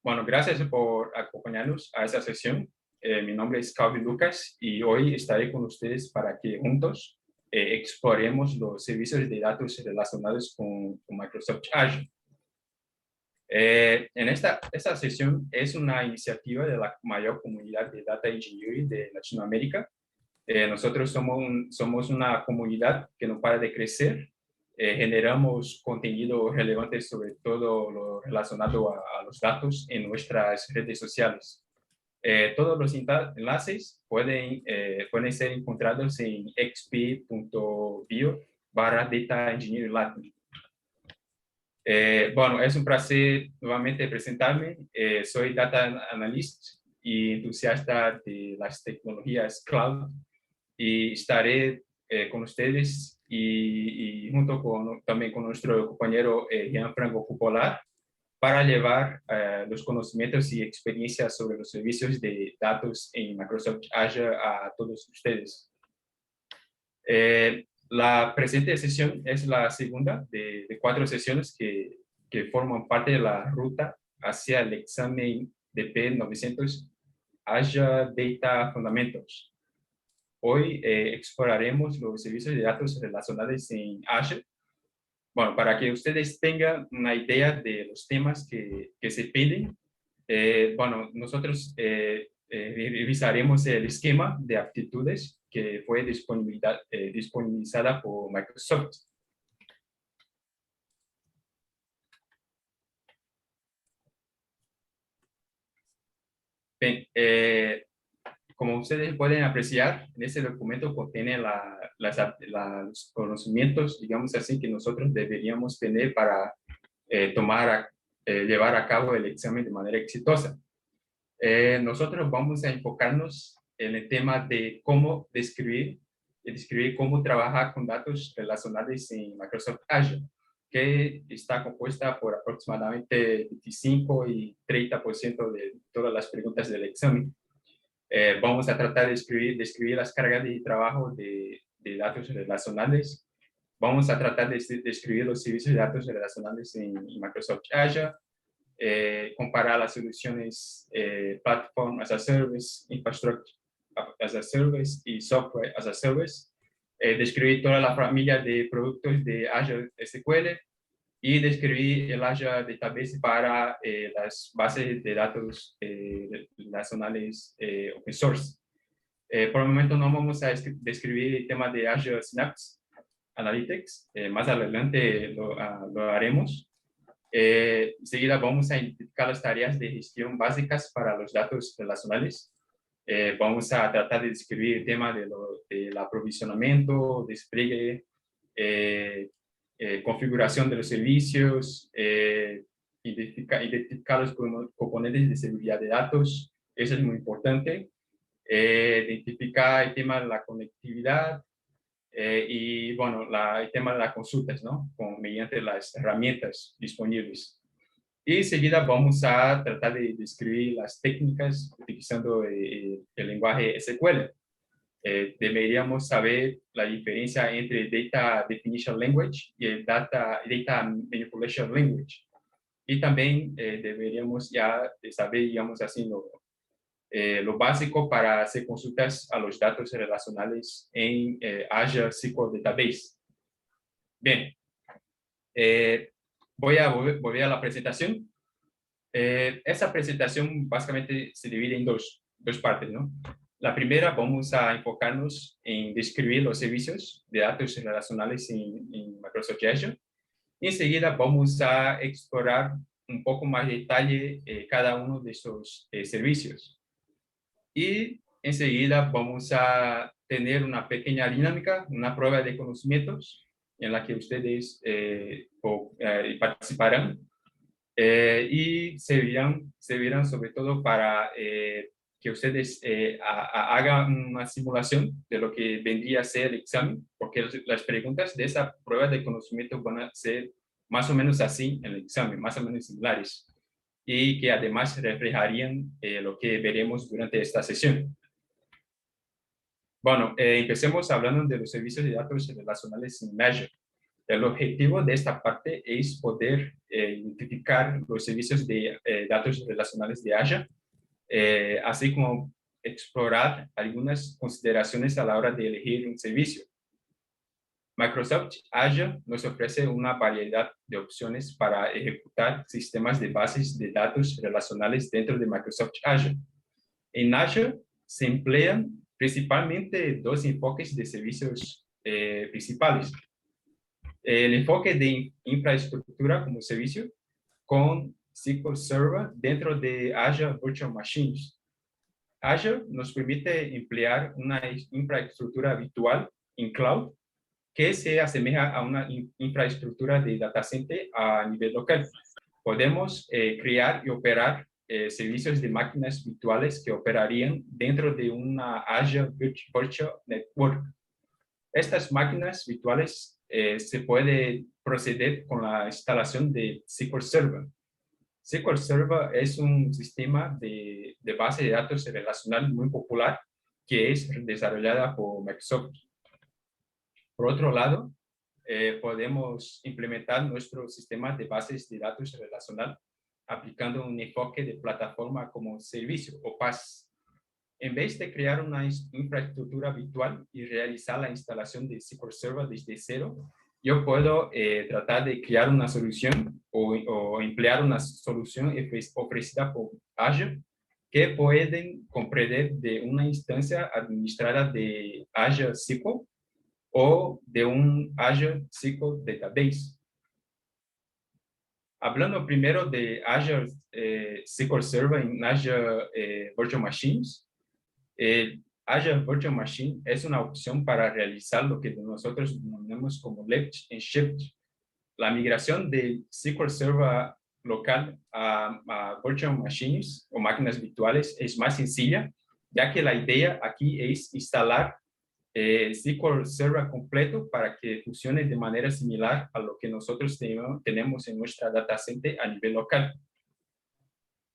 Bueno, gracias por acompañarnos a esta sesión. Mi nombre es Calvin Lucas y hoy estaré con ustedes para que juntos exploremos los servicios de datos relacionados con Microsoft Azure. En esta sesión es una iniciativa de la mayor comunidad de Data Engineering de Latinoamérica. Nosotros somos una comunidad que no para de crecer. Generamos contenido relevante sobre todo lo relacionado a los datos en nuestras redes sociales. Todos los enlaces pueden ser encontrados en xp.bio/Data Engineering Latin. Bueno, es un placer nuevamente presentarme. Soy Data Analyst y entusiasta de las tecnologías cloud y estaré con ustedes y junto también con nuestro compañero Gianfranco Cupola para llevar los conocimientos y experiencias sobre los servicios de datos en Microsoft Azure a todos ustedes. La presente sesión es la segunda de 4 sesiones que forman parte de la ruta hacia el examen de P900 Azure Data Fundamentals. Hoy exploraremos los servicios de datos relacionados en Azure. Bueno, para que ustedes tengan una idea de los temas que se piden, bueno, nosotros revisaremos el esquema de aptitudes que fue disponibilizada por Microsoft. Bien, como ustedes pueden apreciar, en ese documento contiene los conocimientos, digamos así, que nosotros deberíamos tener para llevar a cabo el examen de manera exitosa. Nosotros vamos a enfocarnos en el tema de cómo describir cómo trabajar con datos relacionados en Microsoft Azure, que está compuesta por aproximadamente 25 y 30% de todas las preguntas del examen. Vamos a tratar de describir las cargas de trabajo de datos relacionales. Vamos a tratar de describir los servicios de datos relacionales en Microsoft Azure. Comparar las soluciones Platform as a Service, Infrastructure as a Service y Software as a Service. Describir toda la familia de productos de Azure SQL y describir el Azure Database para las bases de datos relacionales open source. Por el momento no vamos a describir el tema de Azure Synapse Analytics. Más adelante lo haremos. Enseguida vamos a identificar las tareas de gestión básicas para los datos relacionales. Vamos a tratar de describir el tema del aprovisionamiento, despliegue, configuración de los servicios, identificar los componentes de seguridad de datos. Eso es muy importante. Identificar el tema de la conectividad y, bueno, el tema de las consultas, ¿no? Mediante las herramientas disponibles. Y enseguida vamos a tratar de describir las técnicas utilizando el lenguaje SQL. Deberíamos saber la diferencia entre Data Definition Language y el Data Manipulation Language. Y también deberíamos ya saber, digamos así, lo básico para hacer consultas a los datos relacionales en Azure SQL Database. Bien, voy a volver a la presentación. Esa presentación básicamente se divide en dos partes, ¿no? La primera, vamos a enfocarnos en describir los servicios de datos relacionales en Microsoft Azure. Y enseguida vamos a explorar un poco más de detalle cada uno de esos servicios. Y enseguida vamos a tener una pequeña dinámica, una prueba de conocimientos en la que ustedes participarán y servirán sobre todo para que ustedes hagan una simulación de lo que vendría a ser el examen, porque las preguntas de esa prueba de conocimiento van a ser más o menos así en el examen, más o menos similares, y que además reflejarían lo que veremos durante esta sesión. Bueno, empecemos hablando de los servicios de datos relacionales en Azure. El objetivo de esta parte es poder identificar los servicios de datos relacionales de Azure, así como explorar algunas consideraciones a la hora de elegir un servicio. Microsoft Azure nos ofrece una variedad de opciones para ejecutar sistemas de bases de datos relacionales dentro de Microsoft Azure. En Azure se emplean principalmente dos enfoques de servicios principales. El enfoque de infraestructura como servicio con SQL Server dentro de Azure Virtual Machines. Azure nos permite emplear una infraestructura virtual en cloud que se asemeja a una infraestructura de data center a nivel local. Podemos crear y operar servicios de máquinas virtuales que operarían dentro de una Azure Virtual Network. Estas máquinas virtuales se puede proceder con la instalación de SQL Server. SQL Server es un sistema de base de datos relacional muy popular que es desarrollada por Microsoft. Por otro lado, podemos implementar nuestro sistema de bases de datos relacional aplicando un enfoque de plataforma como servicio o PaaS. En vez de crear una infraestructura virtual y realizar la instalación de SQL Server desde cero, yo puedo tratar de crear una solución o emplear una solución ofrecida por Azure que pueden comprender de una instancia administrada de Azure SQL o de un Azure SQL Database. Hablando primero de Azure SQL Server en Azure Virtual Machines, Azure Virtual Machine es una opción para realizar lo que nosotros denominamos como lift and shift. La migración de SQL Server local a Virtual Machines o máquinas virtuales es más sencilla, ya que la idea aquí es instalar SQL Server completo para que funcione de manera similar a lo que nosotros tenemos en nuestra data center a nivel local.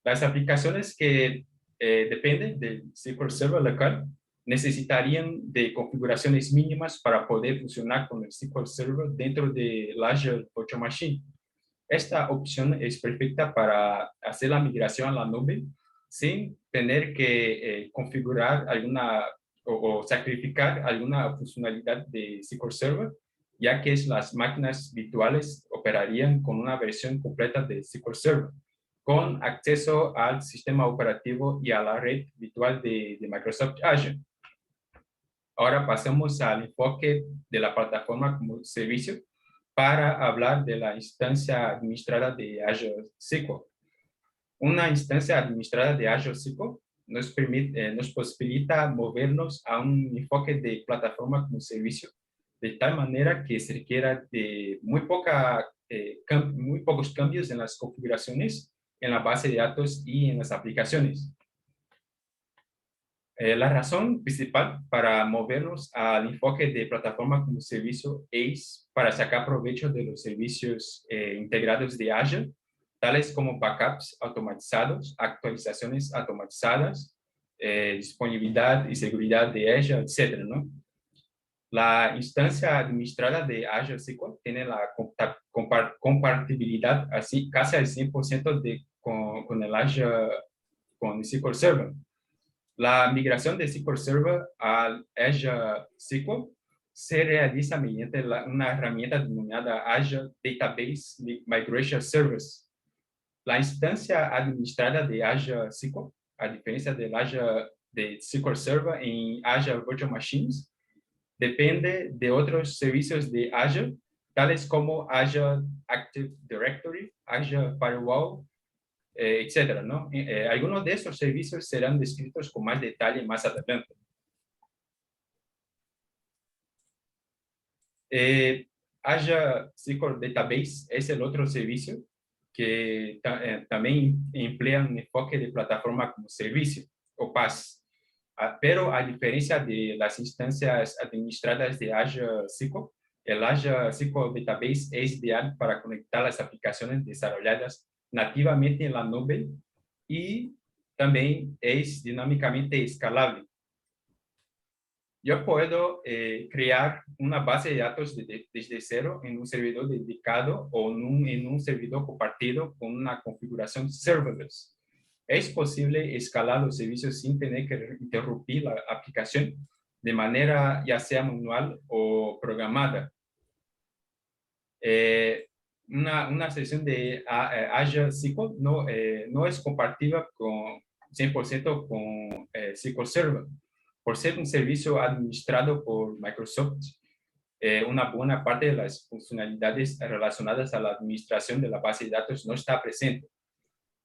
Las aplicaciones que dependen del SQL Server local necesitarían de configuraciones mínimas para poder funcionar con el SQL Server dentro de la Azure Virtual Machine. Esta opción es perfecta para hacer la migración a la nube sin tener que configurar alguna o sacrificar alguna funcionalidad de SQL Server, ya que las máquinas virtuales operarían con una versión completa de SQL Server, con acceso al sistema operativo y a la red virtual de Microsoft Azure. Ahora pasamos al enfoque de la plataforma como servicio para hablar de la instancia administrada de Azure SQL. Una instancia administrada de Azure SQL nos posibilita movernos a un enfoque de plataforma como servicio, de tal manera que se requiera de muy pocos cambios en las configuraciones, en la base de datos y en las aplicaciones. La razón principal para movernos al enfoque de plataforma como servicio es para sacar provecho de los servicios integrados de Azure, tales como backups automatizados, actualizaciones automatizadas, disponibilidad y seguridad de Azure, etc., ¿no? La instancia administrada de Azure SQL tiene la compatibilidad así casi al 100% con el Azure, con SQL Server. La migración de SQL Server al Azure SQL se realiza mediante una herramienta denominada Azure Database Migration Service. La instancia administrada de Azure SQL, a diferencia del Azure de SQL Server en Azure Virtual Machines, depende de otros servicios de Azure, tales como Azure Active Directory, Azure Firewall, etcétera, ¿no? Algunos de esos servicios serán descritos con más detalle más adelante. Azure SQL Database es el otro servicio que también emplea un enfoque de plataforma como servicio o PaaS. Pero a diferencia de las instancias administradas de Azure SQL, el Azure SQL Database es ideal para conectar las aplicaciones desarrolladas nativamente en la nube y también es dinámicamente escalable. Yo puedo crear una base de datos desde cero en un servidor dedicado o en un servidor compartido con una configuración serverless. Es posible escalar los servicios sin tener que interrumpir la aplicación de manera ya sea manual o programada. Una sesión de Azure SQL no es compatible con 100% con SQL Server. Por ser un servicio administrado por Microsoft, una buena parte de las funcionalidades relacionadas a la administración de la base de datos no está presente.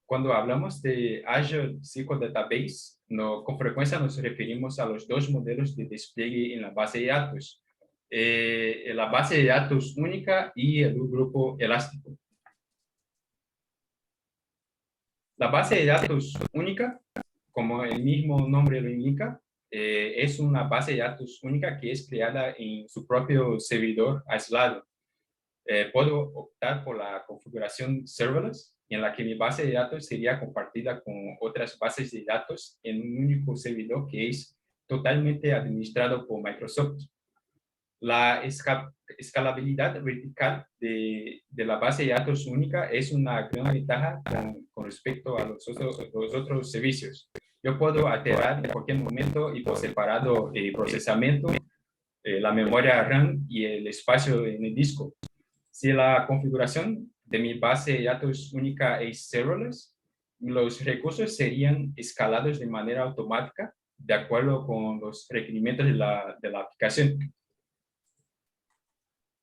Cuando hablamos de Azure SQL Database, con frecuencia nos referimos a los dos modelos de despliegue en la base de datos. La base de datos única y el grupo elástico. La base de datos única, como el mismo nombre lo indica, es una base de datos única que es creada en su propio servidor aislado. Puedo optar por la configuración serverless, en la que mi base de datos sería compartida con otras bases de datos en un único servidor que es totalmente administrado por Microsoft. La escalabilidad vertical de la base de datos única es una gran ventaja con respecto a los otros servicios. Yo puedo alterar en cualquier momento y por separado el procesamiento, la memoria RAM y el espacio en el disco. Si la configuración de mi base de datos única es serverless, los recursos serían escalados de manera automática de acuerdo con los requerimientos de la aplicación.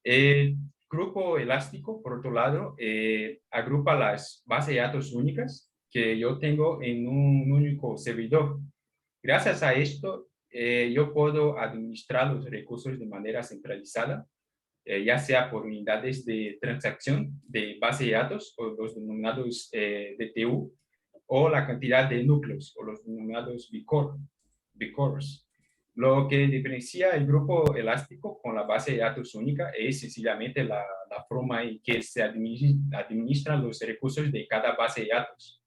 El grupo elástico, por otro lado, agrupa las bases de datos únicas que yo tengo en un único servidor. Gracias a esto, yo puedo administrar los recursos de manera centralizada, ya sea por unidades de transacción de base de datos o los denominados DTU, o la cantidad de núcleos o los denominados vCores. Lo que diferencia el grupo elástico con la base de datos única es sencillamente la forma en que se administran los recursos de cada base de datos.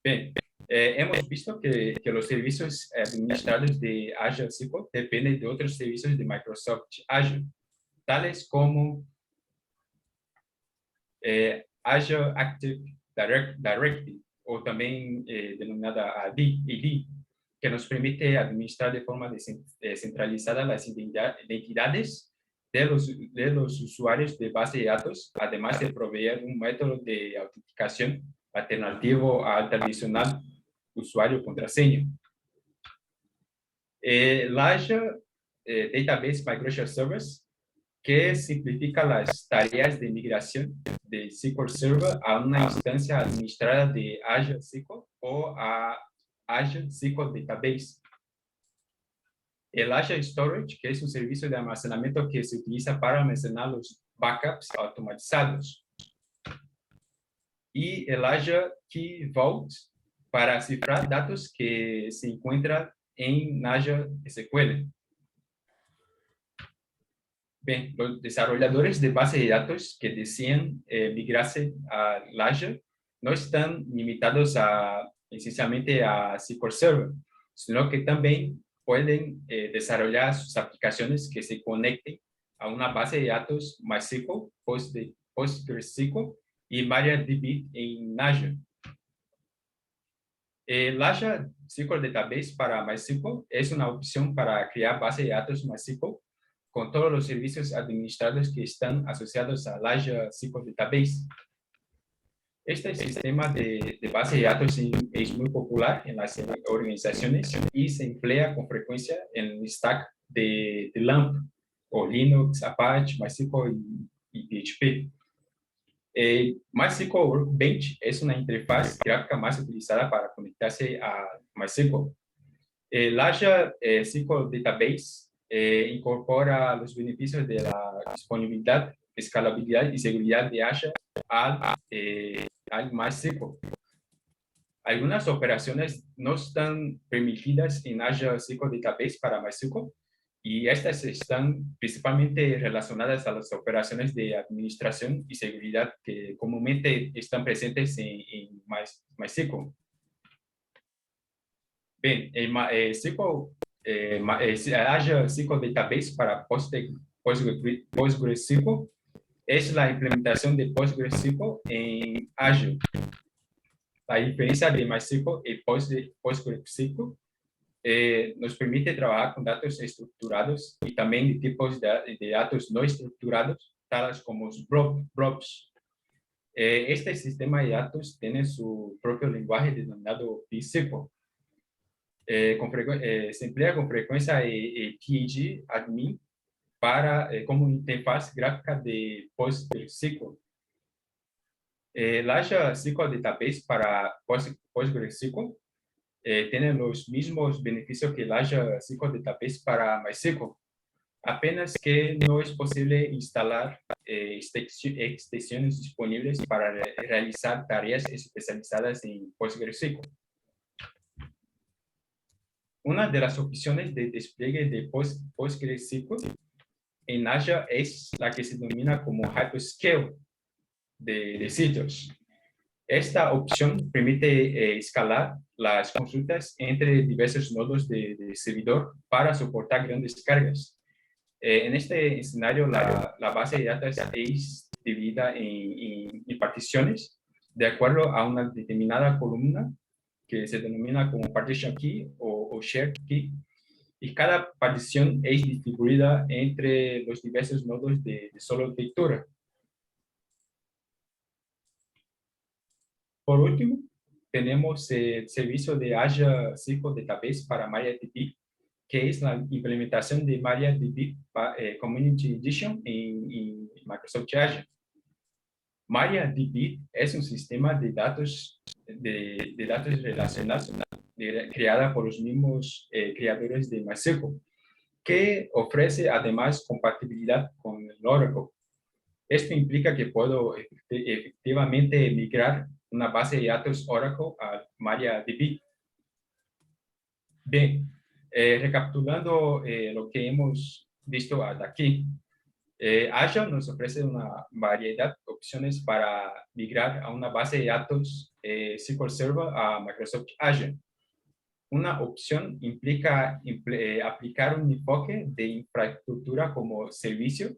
Bien, hemos visto que los servicios administrados de Azure SQL dependen de otros servicios de Microsoft Azure, tales como Azure Active Directory, o también denominada AD, que nos permite administrar de forma descentralizada las identidades de los usuarios de base de datos, además de proveer un método de autenticación alternativo al tradicional usuario contraseña. La Azure Database Migration Service, que simplifica las tareas de migración de SQL Server a una instancia administrada de Azure SQL o a Azure SQL Database. El Azure Storage, que es un servicio de almacenamiento que se utiliza para almacenar los backups automatizados. Y el Azure Key Vault, para cifrar datos que se encuentran en Azure SQL. Bien, los desarrolladores de base de datos que desean migrarse a Azure no están limitados esencialmente a SQL Server, sino que también pueden desarrollar sus aplicaciones que se conecten a una base de datos MySQL, PostgreSQL y MariaDB en Azure. El Azure SQL Database para MySQL es una opción para crear base de datos MySQL con todos los servicios administrados que están asociados al Azure SQL Database. Este sistema de base de datos es muy popular en las organizaciones y se emplea con frecuencia en el stack de LAMP, o Linux, Apache, MySQL y PHP. MySQL Workbench es una interfaz gráfica más utilizada para conectarse a MySQL. El Azure SQL Database incorpora los beneficios de la disponibilidad, escalabilidad y seguridad de Azure al MySQL. Algunas operaciones no están permitidas en Azure SQL Database para MySQL, y estas están principalmente relacionadas a las operaciones de administración y seguridad que comúnmente están presentes en MySQL. Bem, Azure SQL Database para PostgreSQL es la implementación de PostgreSQL en Azure. La diferencia de MySQL y PostgreSQL nos permite trabajar con datos estructurados y también de tipos de datos no estructurados, tales como los blobs. Este sistema de datos tiene su propio lenguaje denominado PSQL. Se emplea con frecuencia el TAG admin como interfaz gráfica de PostgreSQL. El Azure SQL Database para PostgreSQL tiene los mismos beneficios que el Azure SQL Database para MySQL, apenas que no es posible instalar extensiones disponibles para realizar tareas especializadas en PostgreSQL. Una de las opciones de despliegue de PostgreSQL en Azure es la que se denomina como Hyperscale de sitios. Esta opción permite escalar las consultas entre diversos nodos de servidor para soportar grandes cargas. En este escenario, la base de datos es dividida en particiones de acuerdo a una determinada columna que se denomina como partition key o shared key, y cada partición es distribuida entre los diversos nodos de solo lectura. Por último, tenemos el servicio de Azure SQL Database para MariaDB, que es la implementación de MariaDB Community Edition en Microsoft Azure. MariaDB es un sistema de datos relacionados creada por los mismos creadores de MySQL, que ofrece además compatibilidad con el Oracle. Esto implica que puedo efectivamente migrar una base de datos Oracle a MariaDB. Bien, recapitulando lo que hemos visto hasta aquí, Azure nos ofrece una variedad de opciones para migrar a una base de datos SQL Server a Microsoft Azure. Una opción implica aplicar un enfoque de infraestructura como servicio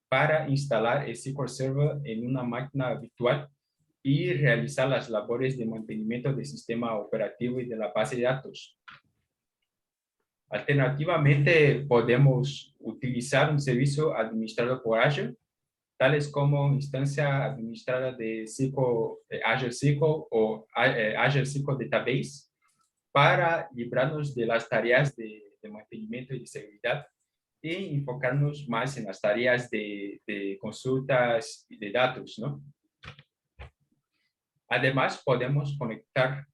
para instalar el SQL Server en una máquina virtual y realizar las labores de mantenimiento del sistema operativo y de la base de datos. Alternativamente, podemos utilizar un servicio administrado por Azure, tales como instancia administrada de Azure SQL o Azure SQL Database, para librarnos de las tareas de mantenimiento y de seguridad y enfocarnos más en las tareas de consultas y de datos, ¿no? Además, podemos conectar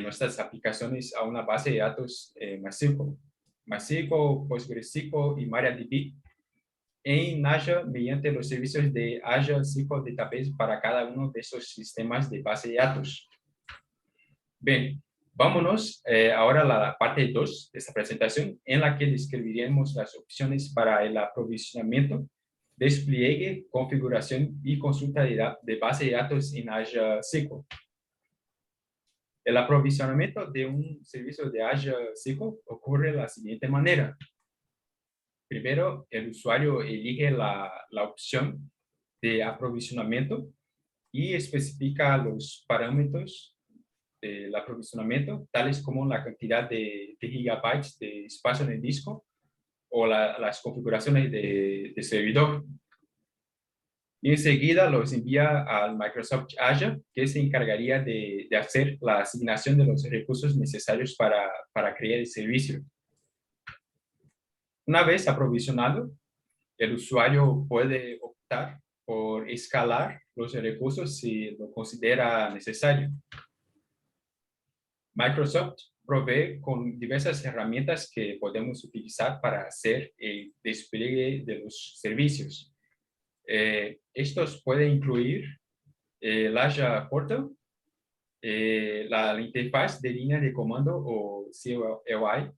nuestras aplicaciones a una base de datos MySQL, PostgreSQL y MariaDB en Azure mediante los servicios de Azure SQL Database para cada uno de esos sistemas de base de datos. Bien, vámonos ahora a la parte 2 de esta presentación, en la que describiremos las opciones para el aprovisionamiento, despliegue, configuración y consulta de base de datos en Azure SQL. El aprovisionamiento de un servicio de Azure SQL ocurre de la siguiente manera. Primero, el usuario elige la opción de aprovisionamiento y especifica los parámetros del aprovisionamiento, tales como la cantidad de gigabytes de espacio en el disco o las configuraciones de servidor. Y enseguida los envía al Microsoft Azure, que se encargaría de hacer la asignación de los recursos necesarios para crear el servicio. Una vez aprovisionado, el usuario puede optar por escalar los recursos si lo considera necesario. Microsoft provee con diversas herramientas que podemos utilizar para hacer el despliegue de los servicios. Estos pueden incluir el Azure Portal, la interfaz de línea de comando o CLI,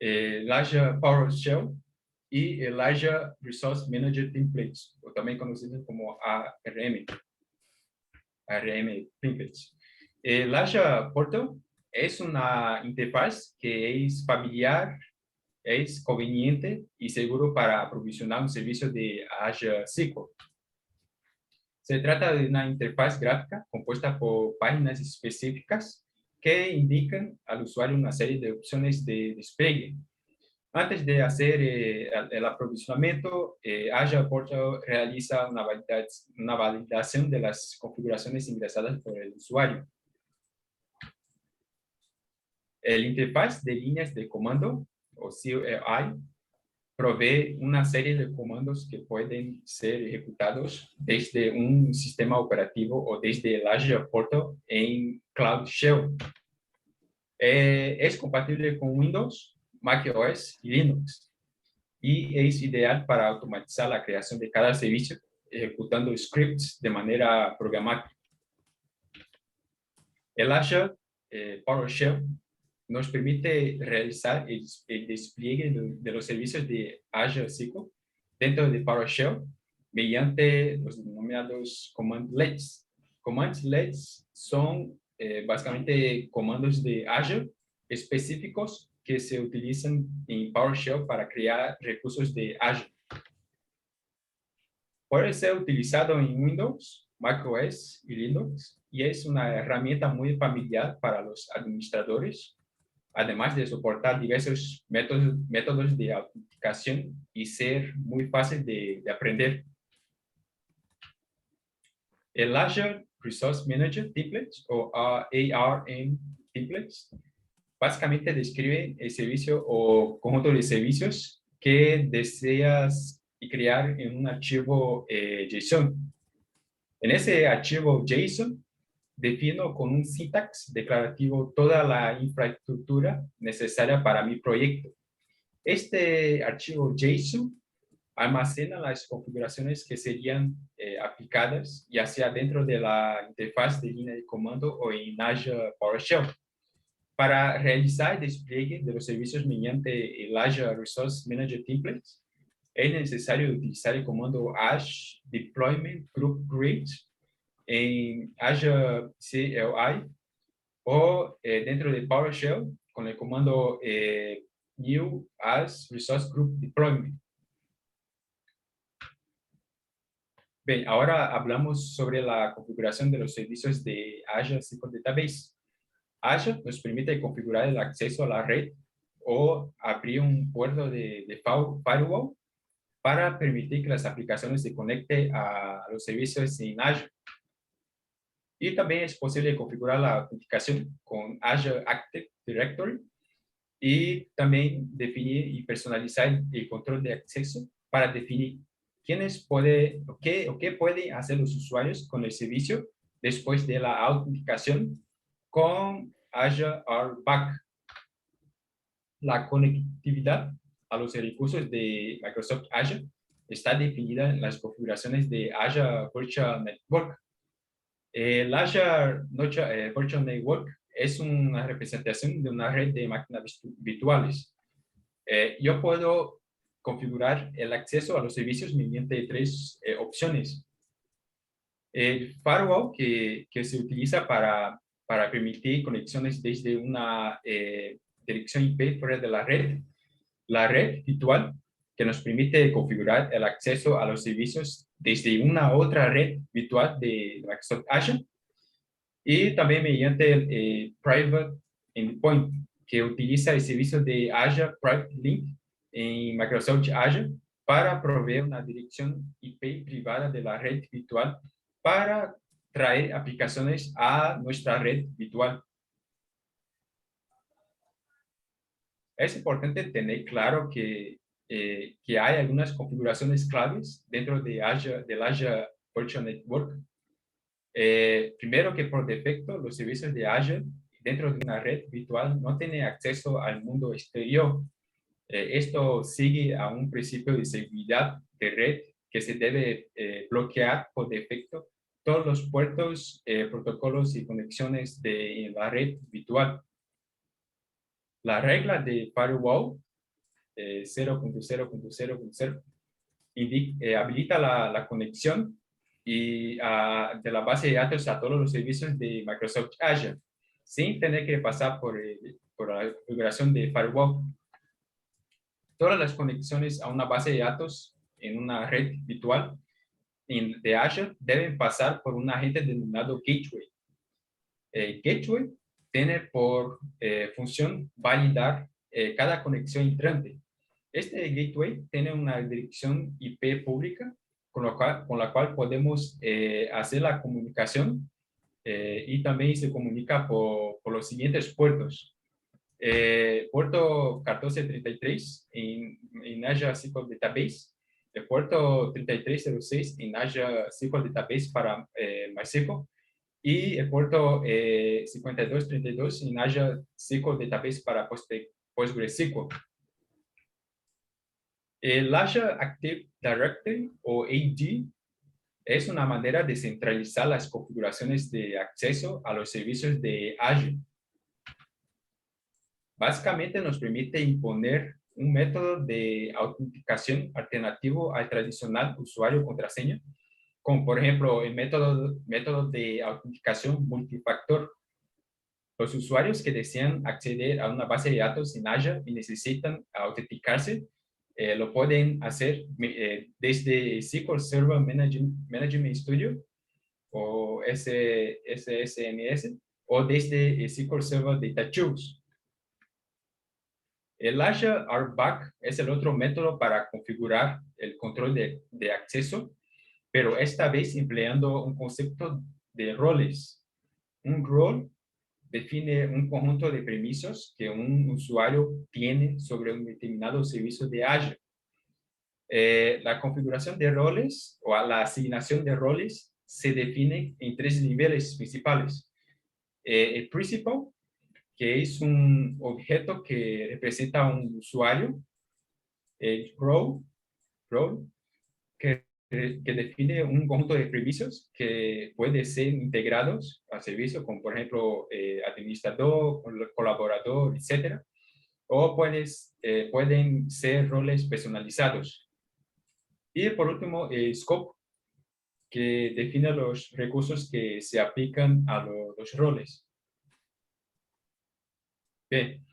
el Azure PowerShell y el Azure Resource Manager Templates, o también conocido como ARM Templates. El Azure Portal es una interfaz que es familiar, es conveniente y seguro para aprovisionar un servicio de Azure SQL. Se trata de una interfaz gráfica compuesta por páginas específicas que indican al usuario una serie de opciones de despliegue. Antes de hacer el aprovisionamiento, Azure Portal realiza una validación de las configuraciones ingresadas por el usuario. El interfaz de líneas de comando, o CLI, provee una serie de comandos que pueden ser ejecutados desde un sistema operativo o desde el Azure Portal en Cloud Shell. Es compatible con Windows, macOS y Linux, y es ideal para automatizar la creación de cada servicio ejecutando scripts de manera programática. El Azure PowerShell nos permite realizar el despliegue de los servicios de Azure SQL dentro de PowerShell mediante los denominados commandlets. Commandlets son básicamente comandos de Azure específicos que se utilizan en PowerShell para crear recursos de Azure. Puede ser utilizado en Windows, macOS y Linux y es una herramienta muy familiar para los administradores, además de soportar diversos métodos de autenticación y ser muy fácil de aprender. El Azure Resource Manager Templates o ARM Templates básicamente describe el servicio o conjunto de servicios que deseas crear en un archivo JSON. En ese archivo JSON defino con un syntax declarativo toda la infraestructura necesaria para mi proyecto. Este archivo JSON almacena las configuraciones que serían aplicadas, ya sea dentro de la interfaz de línea de comando o en Azure PowerShell. Para realizar el despliegue de los servicios mediante el Azure Resource Manager Templates, es necesario utilizar el comando hash deployment group create en Azure CLI o dentro de PowerShell con el comando new as resource group deployment. Bien, ahora hablamos sobre la configuración de los servicios de Azure SQL Database. Azure nos permite configurar el acceso a la red o abrir un puerto de firewall para permitir que las aplicaciones se conecten a los servicios en Azure. Y también es posible configurar la autenticación con Azure Active Directory y también definir y personalizar el control de acceso para definir quiénes pueden o qué pueden hacer los usuarios con el servicio después de la autenticación con Azure RBAC. La conectividad a los recursos de Microsoft Azure está definida en las configuraciones de Azure Virtual Network. El Azure Virtual Network es una representación de una red de máquinas virtuales. Yo puedo configurar el acceso a los servicios mediante tres opciones. El firewall que se utiliza para permitir conexiones desde una dirección IP fuera de la red. La red virtual que nos permite configurar el acceso a los servicios desde una otra red virtual de Microsoft Azure. Y también mediante el Private Endpoint, que utiliza el servicio de Azure Private Link en Microsoft Azure para proveer una dirección IP privada de la red virtual para traer aplicaciones a nuestra red virtual. Es importante tener claro que hay algunas configuraciones claves dentro de Azure, del Azure Virtual Network. Primero que por defecto los servicios de Azure dentro de una red virtual no tienen acceso al mundo exterior. Esto sigue a un principio de seguridad de red que se debe bloquear por defecto todos los puertos, protocolos y conexiones de la red virtual. La regla de firewall 0.0.0.0 habilita la conexión y de la base de datos a todos los servicios de Microsoft Azure. sin tener que pasar por la configuración de firewall. Todas las conexiones a una base de datos en una red virtual de Azure deben pasar por un agente denominado gateway. El gateway tiene por función validar cada conexión entrante. Este gateway tiene una dirección IP pública con la cual podemos hacer la comunicación y también se comunica por los siguientes puertos. Puerto 1433 en Azure SQL Database, el puerto 3306 en Azure SQL Database para MySQL y el puerto 5232 en Azure SQL Database para PostgreSQL. El Azure Active Directory o AD es una manera de centralizar las configuraciones de acceso a los servicios de Azure. Básicamente nos permite imponer un método de autenticación alternativo al tradicional usuario-contraseña, como por ejemplo el método de autenticación multifactor. Los usuarios que desean acceder a una base de datos en Azure y necesitan autenticarse, lo pueden hacer desde SQL Server Management Studio o SSMS o desde SQL Server Data Tools. El Azure RBAC es el otro método para configurar el control de acceso, pero esta vez empleando un concepto de roles. Un rol define un conjunto de permisos que un usuario tiene sobre un determinado servicio de Azure. La configuración de roles o la asignación de roles se define en tres niveles principales. El principal, que es un objeto que representa a un usuario. El role que define un conjunto de servicios que puede ser integrados al servicio, como por ejemplo administrador, colaborador, etc. O pueden ser roles personalizados. Y por último, el scope, que define los recursos que se aplican a los roles. Bien.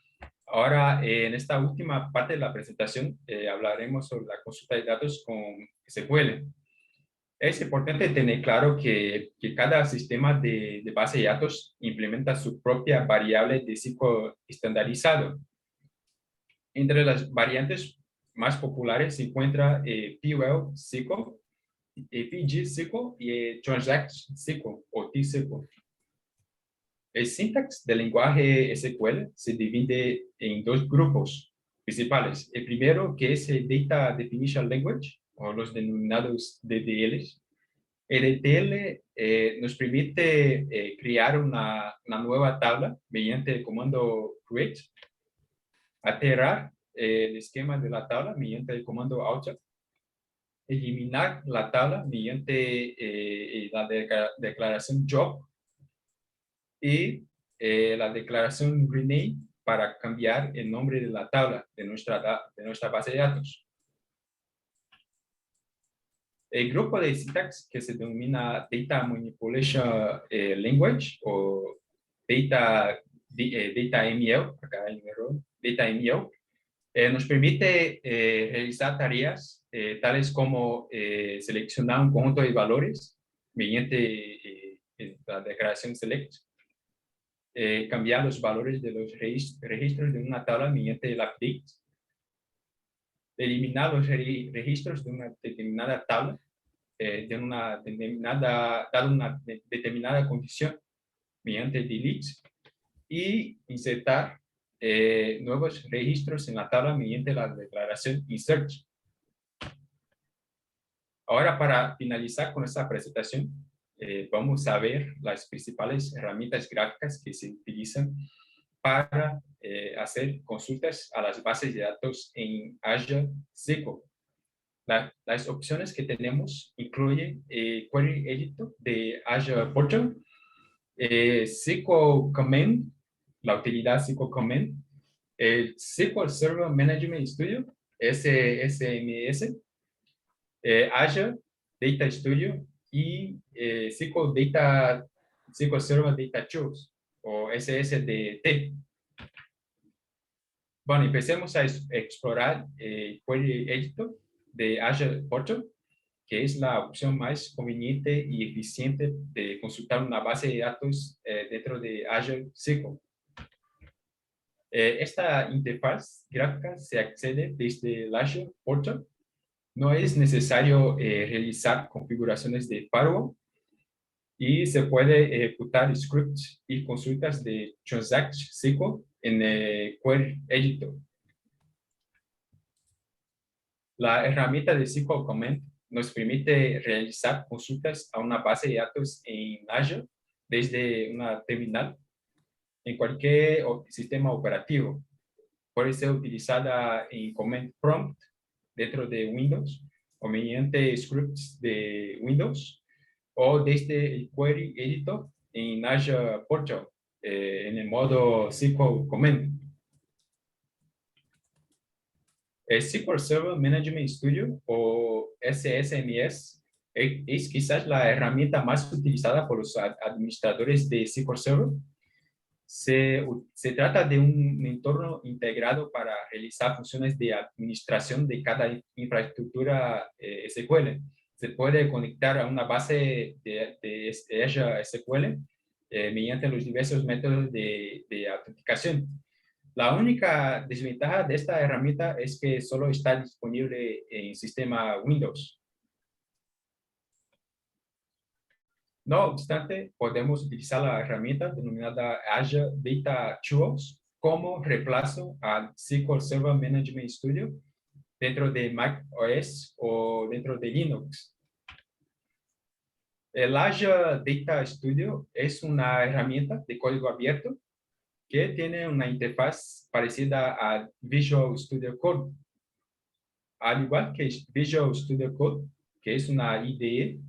Ahora, en esta última parte de la presentación, hablaremos sobre la consulta de datos con SQL. Es importante tener claro que cada sistema de base de datos implementa su propia variable de SQL estandarizado. Entre las variantes más populares se encuentra PL SQL, PG SQL y Transact SQL o T-SQL. El sintax del lenguaje SQL se divide en dos grupos principales. El primero, que es el Data Definition Language, o los denominados DDLs. El DDL nos permite crear una nueva tabla mediante el comando create, alterar el esquema de la tabla mediante el comando alter, eliminar la tabla mediante la declaración job y la declaración rename para cambiar el nombre de la tabla de nuestra base de datos. El grupo de syntax que se denomina Data Manipulation Language o Data ML, acá hay un error, Data ML, nos permite realizar tareas tales como seleccionar un conjunto de valores mediante la declaración select, cambiar los valores de los registros de una tabla mediante el update, eliminar los registros de una determinada tabla dada una determinada condición mediante delete y insertar nuevos registros en la tabla mediante la declaración insert. Ahora, para finalizar con esta presentación, vamos a ver las principales herramientas gráficas que se utilizan para hacer consultas a las bases de datos en Azure SQL. Las opciones que tenemos incluyen Query Editor de Azure Portal, SQL Command, la utilidad SQL Command, el SQL Server Management Studio, SSMS, Azure Data Studio y SQL Server Data Tools. o SSDT. Bueno, empecemos a explorar Query Editor de Azure Portal, que es la opción más conveniente y eficiente de consultar una base de datos dentro de Azure SQL. Esta interfaz gráfica se accede desde el Azure Portal. No es necesario realizar configuraciones de firewall y se puede ejecutar scripts y consultas de Transact SQL en Query Editor. La herramienta de SQL Command nos permite realizar consultas a una base de datos en Azure desde una terminal en cualquier sistema operativo. Puede ser utilizada en Command Prompt dentro de Windows o mediante scripts de Windows o desde el Query Editor en Azure Portal en el modo SQL Command. El SQL Server Management Studio o SSMS es quizás la herramienta más utilizada por los administradores de SQL Server. Se trata de un entorno integrado para realizar funciones de administración de cada infraestructura SQL. Se puede conectar a una base de Azure SQL mediante los diversos métodos de autenticación. La única desventaja de esta herramienta es que solo está disponible en sistema Windows. No obstante, podemos utilizar la herramienta denominada Azure Data Tools como reemplazo al SQL Server Management Studio dentro de Mac OS o dentro de Linux. El Azure Data Studio es una herramienta de código abierto que tiene una interfaz parecida a Visual Studio Code. Al igual que Visual Studio Code, que es una IDE,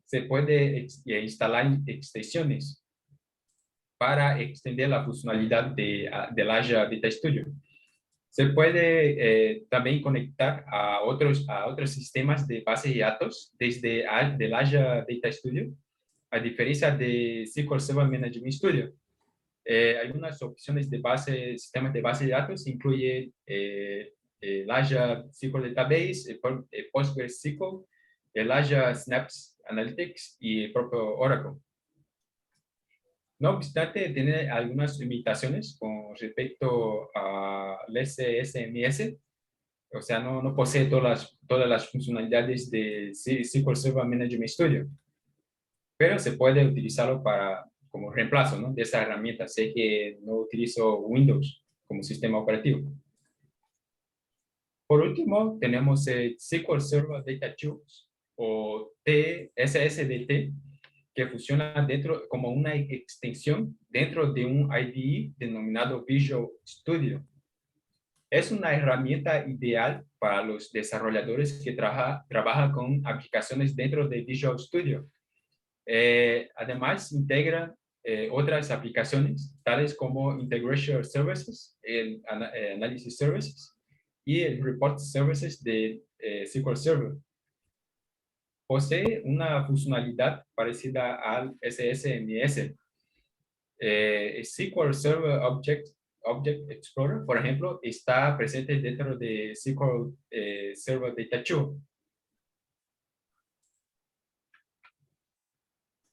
se puede instalar extensiones para extender la funcionalidad del Azure Data Studio. Se puede también conectar a otros sistemas de base de datos desde el Azure Data Studio, a diferencia de SQL Server Management Studio. Algunas opciones de sistemas de base de datos incluyen el Azure SQL Database, el PostgreSQL, el Azure Synapse Analytics y el propio Oracle. No obstante, tiene algunas limitaciones con respecto al SSMS, o sea, no posee todas las funcionalidades de SQL Server Management Studio, pero se puede utilizarlo como reemplazo, ¿no?, de esa herramienta. Sé que no utilizo Windows como sistema operativo. Por último, tenemos el SQL Server Data Tools o SSDT, que funciona como una extensión dentro de un IDE denominado Visual Studio. Es una herramienta ideal para los desarrolladores que trabajan con aplicaciones dentro de Visual Studio. Además, integra otras aplicaciones, tales como Integration Services, el Analysis Services y el Report Services de SQL Server. Posee una funcionalidad parecida al SSMS. SQL Server Object Explorer, por ejemplo, está presente dentro de SQL Server Data Tool.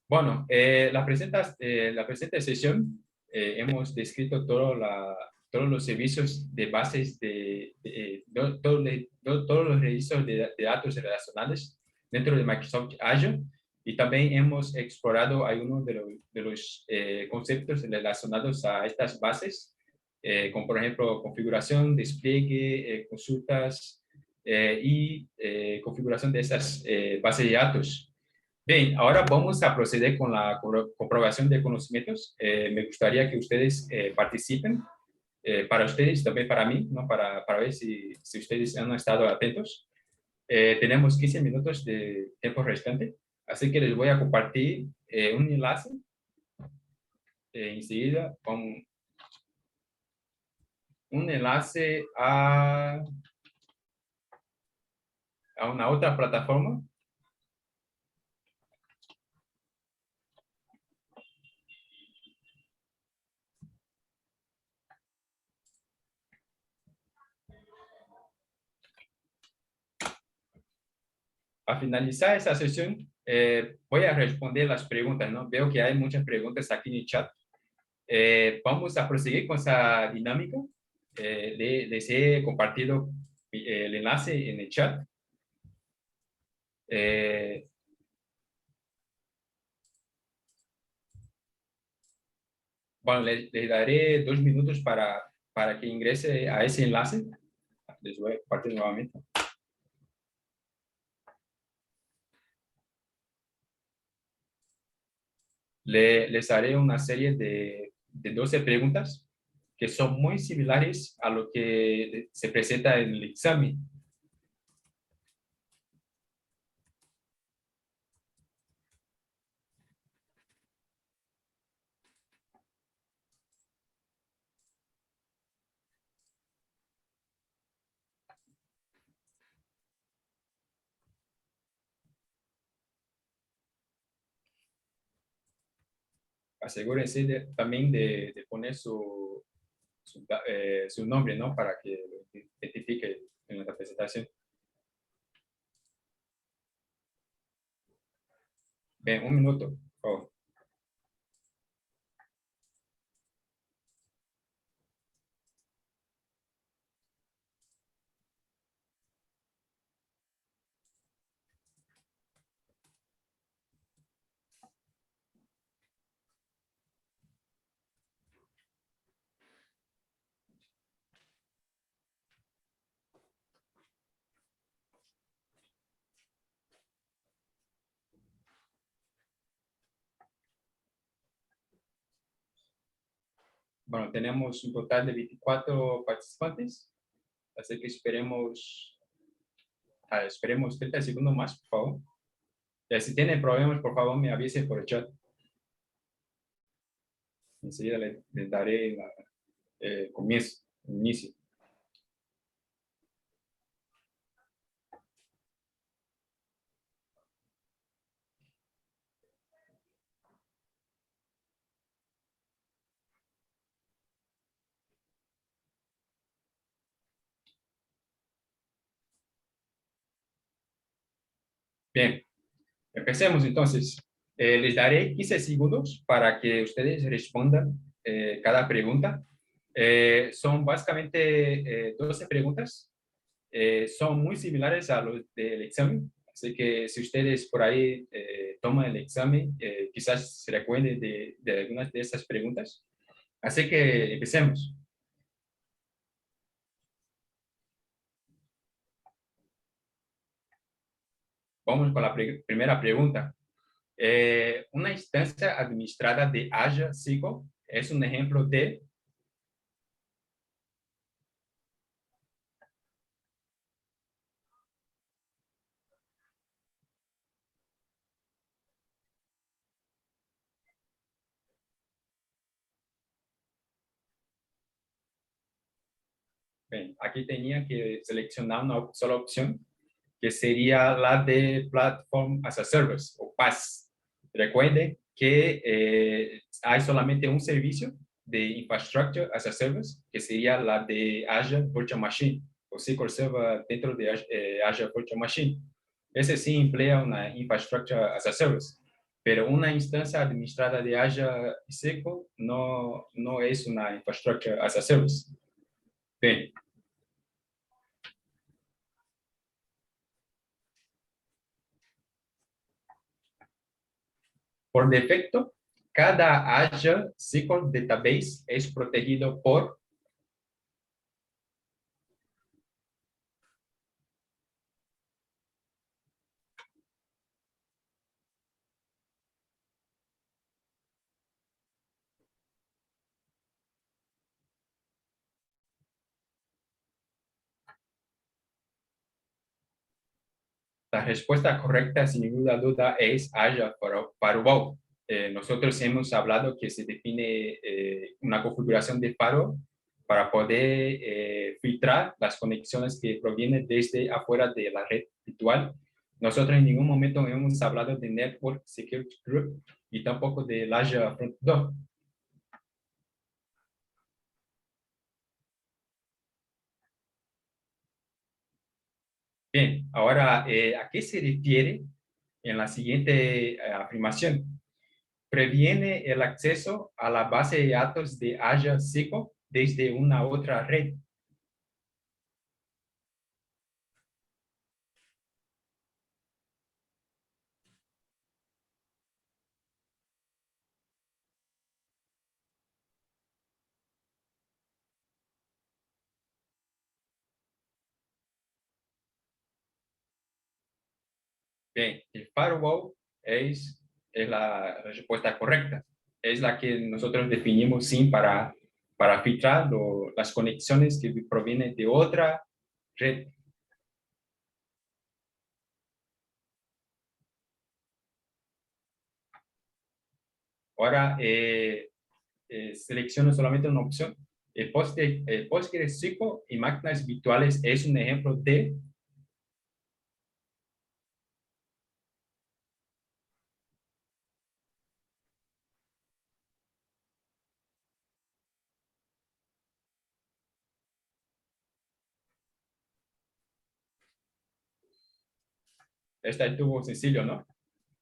Bueno, la presente sesión hemos descrito todos los servicios de bases todos los registros de datos relacionales dentro de Microsoft Azure, y también hemos explorado algunos de los conceptos relacionados a estas bases, como por ejemplo configuración, despliegue, consultas y configuración de esas bases de datos. Bien, ahora vamos a proceder con la comprobación de conocimientos. Me gustaría que ustedes participen, para ustedes, también para mí, ¿no?, para ver si ustedes han estado atentos. Tenemos 15 minutos de tiempo restante, así que les voy a compartir un enlace enseguida, con un enlace a una otra plataforma. a finalizar esa sesión, voy a responder las preguntas, ¿no? Veo que hay muchas preguntas aquí en el chat. Vamos a proseguir con esa dinámica. Les he compartido el enlace en el chat. Bueno, les daré 2 minutos para que ingrese a ese enlace. Les voy a compartir nuevamente. Les haré una serie de 12 preguntas que son muy similares a lo que se presenta en el examen. Asegúrense también de poner su nombre, ¿no? Para que lo identifique en la presentación. Bien, 1 minuto, por favor. Bueno, tenemos un total de 24 participantes, así que esperemos 30 segundos más, por favor. Si tienen problemas, por favor, me avisen por el chat. Enseguida les daré inicio. Bien, empecemos entonces. Les daré 15 segundos para que ustedes respondan cada pregunta. Son básicamente 12 preguntas. Son muy similares a los del examen. Así que si ustedes por ahí toman el examen, quizás se recuerden de algunas de estas preguntas. Así que empecemos. Vamos con la primera pregunta. Una instancia administrada de Azure SQL es un ejemplo de... Bien, aquí tenía que seleccionar una sola opción, que sería la de Platform as a Service, o PaaS. Recuerde que hay solamente un servicio de Infrastructure as a Service, que sería la de Azure Virtual Machine, o SQL Server dentro de Azure Virtual Machine. Ese sí emplea una Infrastructure as a Service, pero una instancia administrada de Azure SQL no es una Infrastructure as a Service. Bien. Por defecto, cada Azure SQL Database es protegido por... La respuesta correcta, sin ninguna duda, es Azure Firewall. Nosotros hemos hablado que se define una configuración de firewall para poder filtrar las conexiones que provienen desde afuera de la red virtual. Nosotros en ningún momento hemos hablado de Network Security Group y tampoco de Azure Front Door. Bien, ahora, ¿a qué se refiere en la siguiente afirmación? Previene el acceso a la base de datos de Azure SQL desde una otra red. Bien, el firewall es la respuesta correcta. Es la que nosotros definimos SIM para filtrar las conexiones que provienen de otra red. Ahora, selecciono solamente una opción. El PostgreSQL y máquinas virtuales es un ejemplo de... Esta estuvo sencillo, ¿no?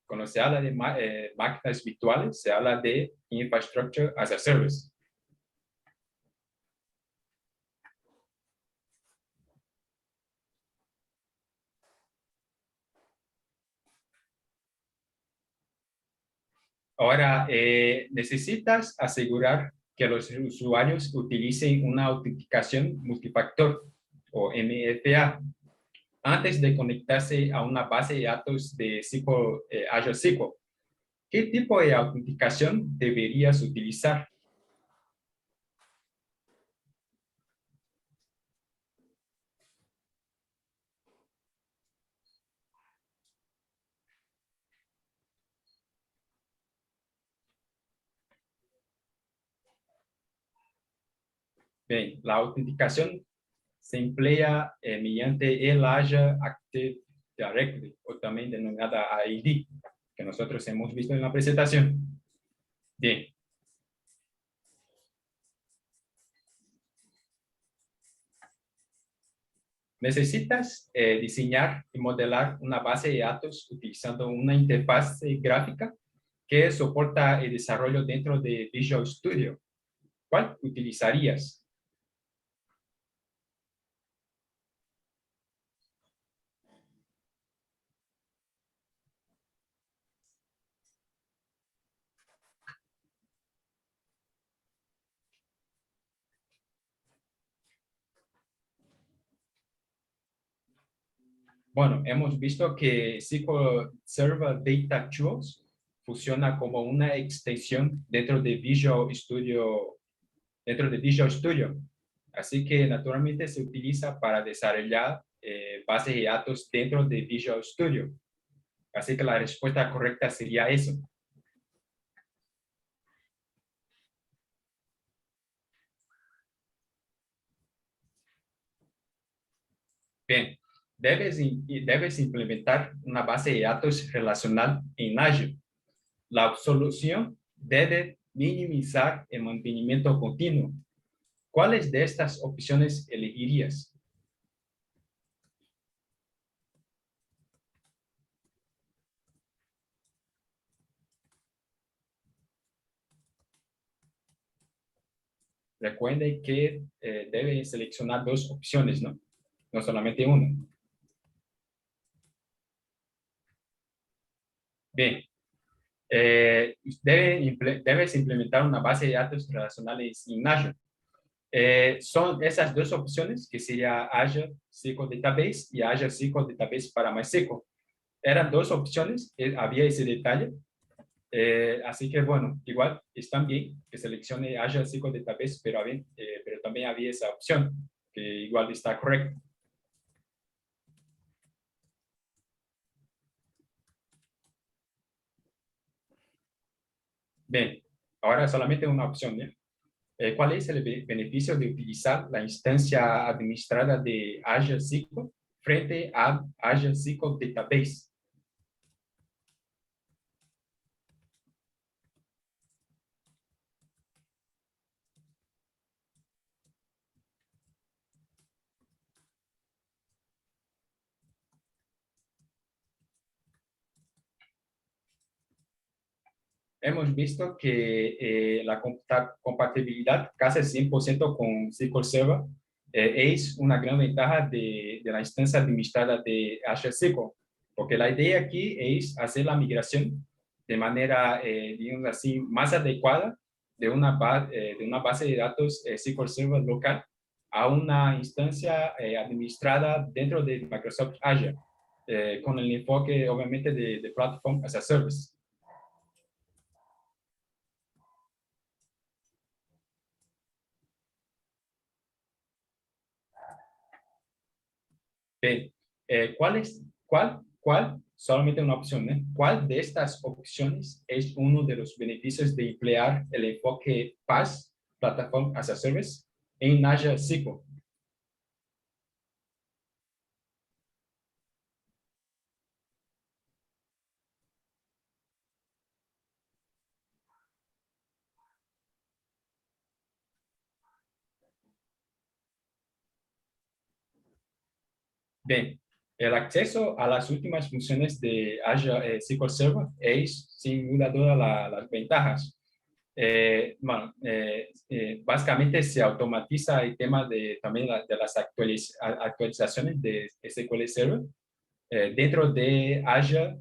Cuando se habla de máquinas virtuales, se habla de Infrastructure as a Service. Ahora, necesitas asegurar que los usuarios utilicen una autenticación multifactor o MFA antes de conectarse a una base de datos de SQL, Azure SQL. ¿Qué tipo de autenticación deberías utilizar? Bien, la autenticación se emplea mediante el Azure Active Directory, o también denominada ID, que nosotros hemos visto en la presentación. Bien, necesitas diseñar y modelar una base de datos utilizando una interfaz gráfica que soporta el desarrollo dentro de Visual Studio. ¿Cuál utilizarías? Bueno, hemos visto que SQL Server Data Tools funciona como una extensión dentro de Visual Studio. Así que naturalmente se utiliza para desarrollar bases de datos dentro de Visual Studio. Así que la respuesta correcta sería eso. Bien, debes implementar una base de datos relacional en Azure. La solución debe minimizar el mantenimiento continuo. ¿Cuáles de estas opciones elegirías? Recuerde que debe seleccionar dos opciones, ¿no? No solamente una. Bien, debes implementar una base de datos relacionales en Azure. Son esas dos opciones, que sería Azure SQL Database y Azure SQL Database para MySQL. Eran dos opciones, había ese detalle. Así que bueno, igual están bien que seleccione Azure SQL Database, pero también había esa opción, que igual está correcta. Bien, ahora solamente una opción, ¿ya? ¿Cuál es el beneficio de utilizar la instancia administrada de Azure SQL frente a Azure SQL Database? hemos visto que la compatibilidad casi 100% con SQL Server es una gran ventaja de la instancia administrada de Azure SQL, porque la idea aquí es hacer la migración de manera, digamos así, más adecuada de una base de datos SQL Server local a una instancia administrada dentro de Microsoft Azure, con el enfoque, obviamente, de Platform as a Service. Bien, solamente una opción, ¿eh? ¿Cuál de estas opciones es uno de los beneficios de emplear el enfoque PaaS, Platform as a Service, en Azure SQL? Bien, el acceso a las últimas funciones de Azure SQL Server es sin duda las ventajas. Básicamente se automatiza el tema de también de las actualizaciones de SQL Server dentro de Azure,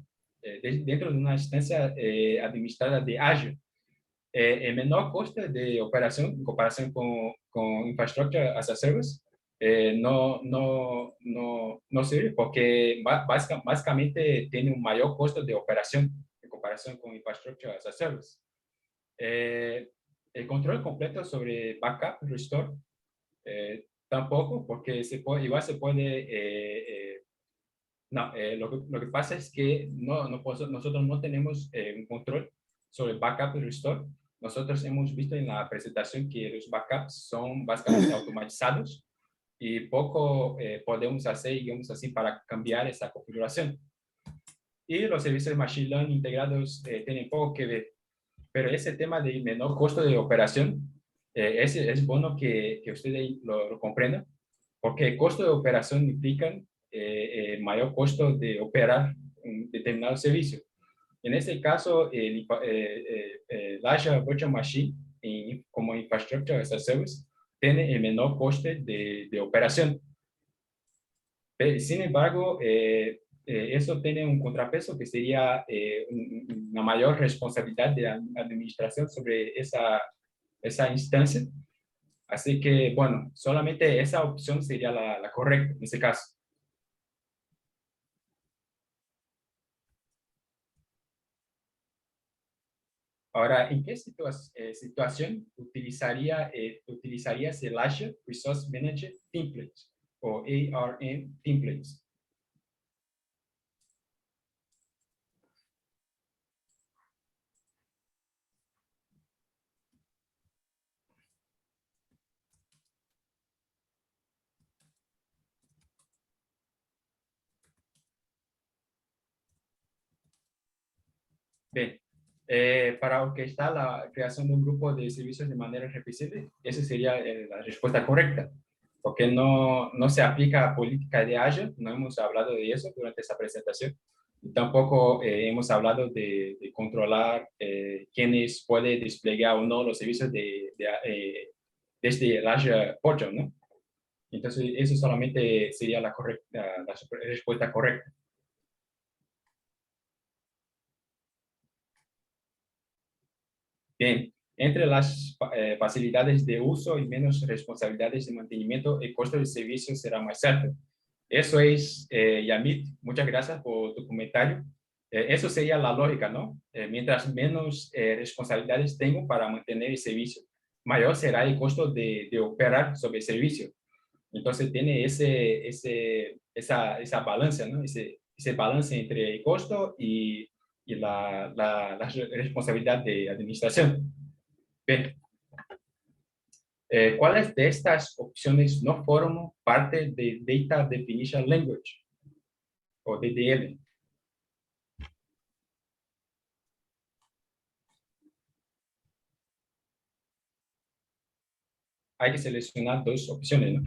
dentro de una instancia administrada de Azure. El menor coste de operación en comparación con Infrastructure as a Service no sirve porque básicamente tiene un mayor costo de operación en comparación con Infrastructure as a Service. El control completo sobre backup, restore, tampoco, porque igual se puede no, lo que pasa es que nosotros no tenemos un control sobre backup y restore. Nosotros hemos visto en la presentación que los backups son básicamente automatizados y poco podemos hacer, digamos así, para cambiar esa configuración. Y los servicios de Machine Learning integrados tienen poco que ver. Pero ese tema de menor costo de operación, es bueno que ustedes lo comprendan, porque el costo de operación implica mayor costo de operar un determinado servicio. En este caso, el Azure Virtual Machine, como Infrastructure as a Service, tiene el menor coste de operación. Sin embargo, eso tiene un contrapeso que sería una mayor responsabilidad de la administración sobre esa instancia. Así que, bueno, solamente esa opción sería la correcta en ese caso. Ahora, ¿en qué situación utilizarías el Azure Resource Manager Templates o ARM Templates? Bien, para orquestar la creación de un grupo de servicios de manera reversible, esa sería la respuesta correcta, porque no se aplica a política de Azure, no hemos hablado de eso durante esta presentación. Tampoco hemos hablado de controlar quiénes pueden desplegar o no los servicios desde el Azure Portal, ¿no? Entonces, eso solamente sería la respuesta correcta. Bien, entre las facilidades de uso y menos responsabilidades de mantenimiento, el costo del servicio será más alto. Eso es, Yamit, muchas gracias por tu comentario. Eso sería la lógica, ¿no? Mientras menos responsabilidades tengo para mantener el servicio, mayor será el costo de operar sobre el servicio. Entonces tiene esa balanza, ¿no? Ese balance entre el costo y la responsabilidad de administración. Bien, ¿cuáles de estas opciones no forman parte de Data Definition Language o DDL? Hay que seleccionar dos opciones, ¿no?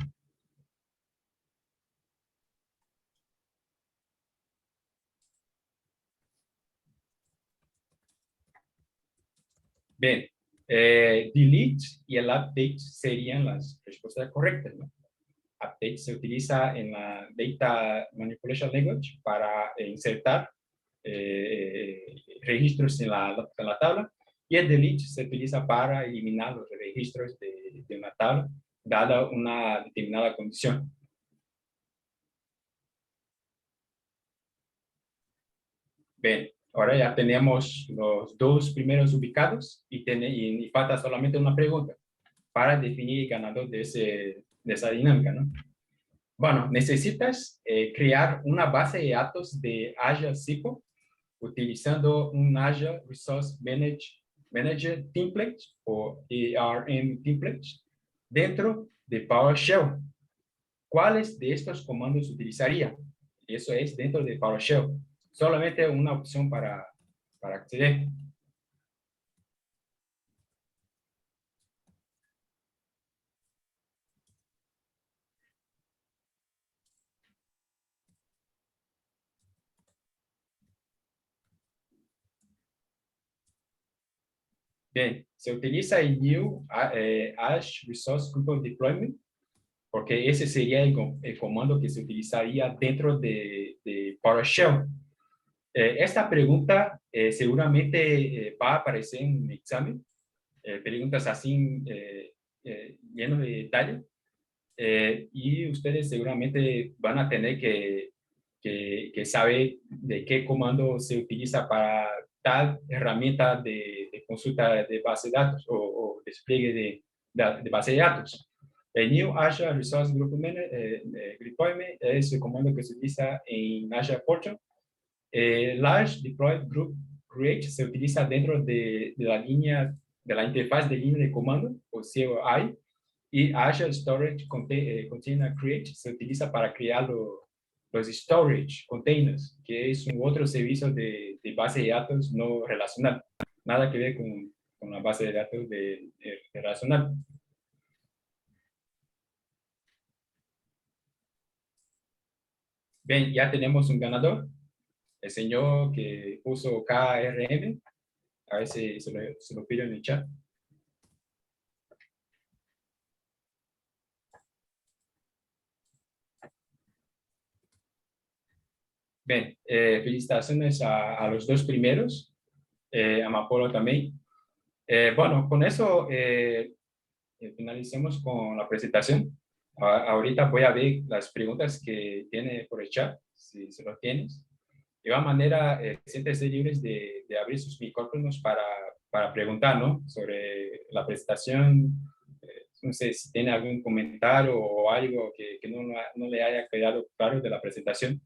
Bien, delete y el update serían las respuestas correctas, ¿no? Update se utiliza en la Data Manipulation Language para insertar registros en la tabla, y el delete se utiliza para eliminar los registros de una tabla, dada una determinada condición. Bien, ahora ya tenemos los dos primeros ubicados y falta solamente una pregunta para definir el ganador de esa dinámica, ¿no? Bueno, necesitas crear una base de datos de Azure SQL utilizando un Azure Resource Manager Template o ARM Template dentro de PowerShell. ¿Cuáles de estos comandos utilizaría? Eso es dentro de PowerShell. Solamente una opción para acceder. Bien, se utiliza el New Azure Resource Group Deployment, porque ese sería el comando que se utilizaría dentro de PowerShell. Esta pregunta seguramente va a aparecer en un examen, preguntas así llenas de detalle, y ustedes seguramente van a tener que saber de qué comando se utiliza para tal herramienta de consulta de base de datos o despliegue de base de datos. El New Azure Resource Group Deployment es el comando que se utiliza en Azure Portal. Large Deployed Group Create se utiliza dentro de la línea, de la interfaz de línea de comando, o CLI, y Azure Storage Container Create se utiliza para crear los storage containers, que es un otro servicio de base de datos no relacional. Nada que ver con la base de datos de relacional. Bien, ya tenemos un ganador, el señor que puso KRM. A ver si se lo pido en el chat. Bien, felicitaciones a los dos primeros, a Mapolo también. Bueno, con eso finalicemos con la presentación. Ahorita voy a ver las preguntas que tiene por el chat, si se lo tienes. De igual manera, siéntense libres de abrir sus micrófonos para preguntar, ¿no? Sobre la presentación. No sé si tiene algún comentario o algo que no le haya quedado claro de la presentación.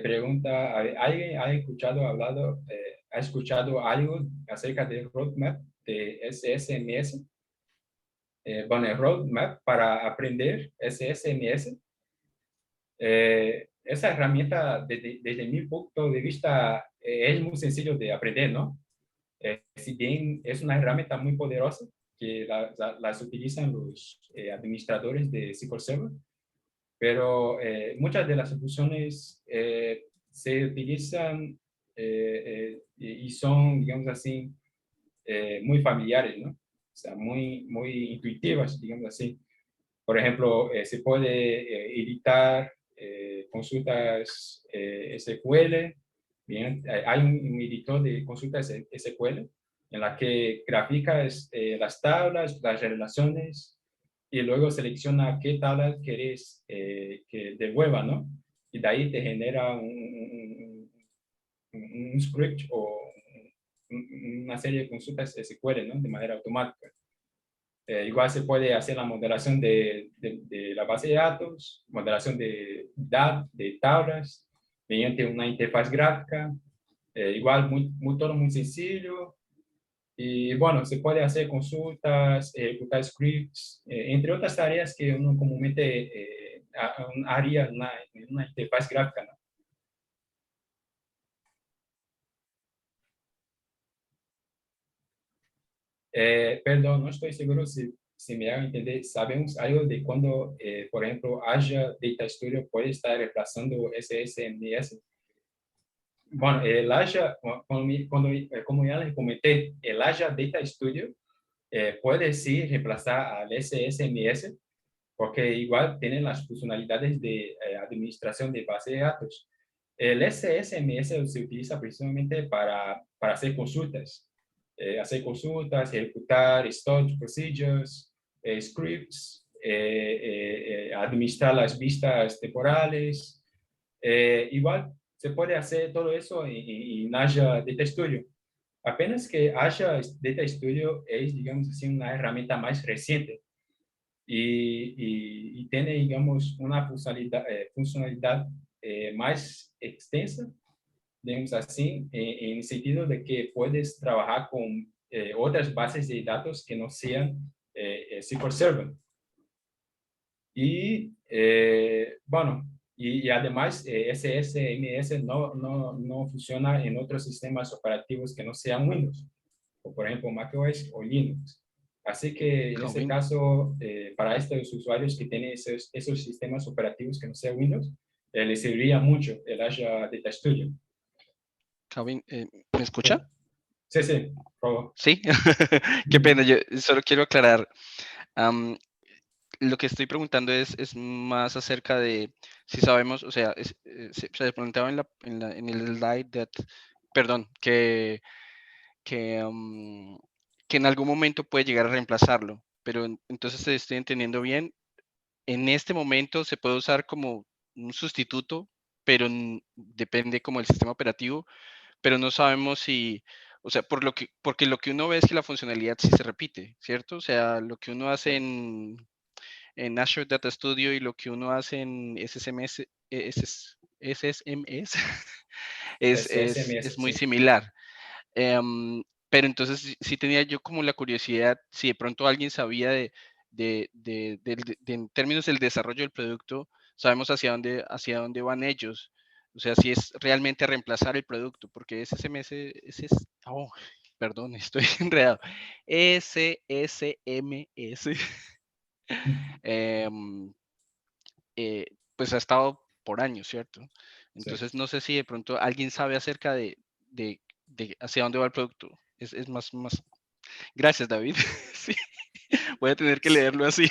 Pregunta, ¿alguien ha escuchado algo acerca del roadmap de SSMS? Bueno, el roadmap para aprender SSMS. Esa herramienta, desde mi punto de vista, es muy sencillo de aprender, ¿no? Si bien es una herramienta muy poderosa que las utilizan los administradores de SQL Server, pero muchas de las soluciones se utilizan y son, digamos así, muy familiares, ¿no? O sea, muy intuitivas, digamos así. Por ejemplo, se puede editar consultas SQL. Bien, hay un editor de consultas SQL en la que graficas las tablas, las relaciones, y luego selecciona qué tablas quieres que devuelva, ¿no? Y de ahí te genera un script o una serie de consultas SQL, ¿no? De manera automática. Igual se puede hacer la moderación de la base de datos, moderación de tablas mediante una interfaz gráfica. Igual todo muy sencillo. Y bueno, se puede hacer consultas, ejecutar scripts, entre otras tareas que uno comúnmente haría en una interfaz gráfica, ¿no? Perdón, no estoy seguro si me hago entender. ¿Sabemos algo de cuando, por ejemplo, Azure Data Studio puede estar reemplazando SSMS? Bueno, el Azure, como ya les comenté, el Azure Data Studio puede sí reemplazar al SSMS, porque igual tienen las funcionalidades de administración de base de datos. El SSMS se utiliza precisamente para hacer consultas, ejecutar storage procedures, scripts, administrar las vistas temporales. Igual se puede hacer todo eso en Azure Data Studio. Apenas que Azure Data Studio es, digamos así, una herramienta más reciente y tiene, digamos, una funcionalidad más extensa, digamos así, en el sentido de que puedes trabajar con otras bases de datos que no sean SQL Server. Y bueno, y además SSMS no funciona en otros sistemas operativos que no sean Windows, o por ejemplo macOS o Linux. Así que en este Calvin, caso, para estos usuarios que tienen esos sistemas operativos que no sean Windows, les serviría mucho el Azure Data Studio. Calvin, ¿me escucha? Sí, sí, por favor. Sí, qué pena, yo solo quiero aclarar. am, lo que estoy preguntando es más acerca de si sabemos, o sea, se preguntaba en el slide perdón, que que en algún momento puede llegar a reemplazarlo, pero entonces estoy entendiendo bien, en este momento se puede usar como un sustituto, pero depende como del sistema operativo, pero no sabemos si, o sea, porque lo que uno ve es que la funcionalidad sí se repite, ¿cierto? O sea, lo que uno hace en Azure Data Studio y lo que uno hace en SSMS, SSMS SMS, es muy sí. similar. Pero entonces sí tenía yo como la curiosidad si de pronto alguien sabía en términos del desarrollo del producto, sabemos hacia dónde van ellos. O sea, si es realmente reemplazar el producto, porque SSMS, oh, perdón, estoy enredado. SSMS, em, pues ha estado por años, ¿cierto? Sí. Entonces no sé si de pronto alguien sabe acerca de hacia dónde va el producto. Es más. Gracias, David. Sí, voy a tener que leerlo así.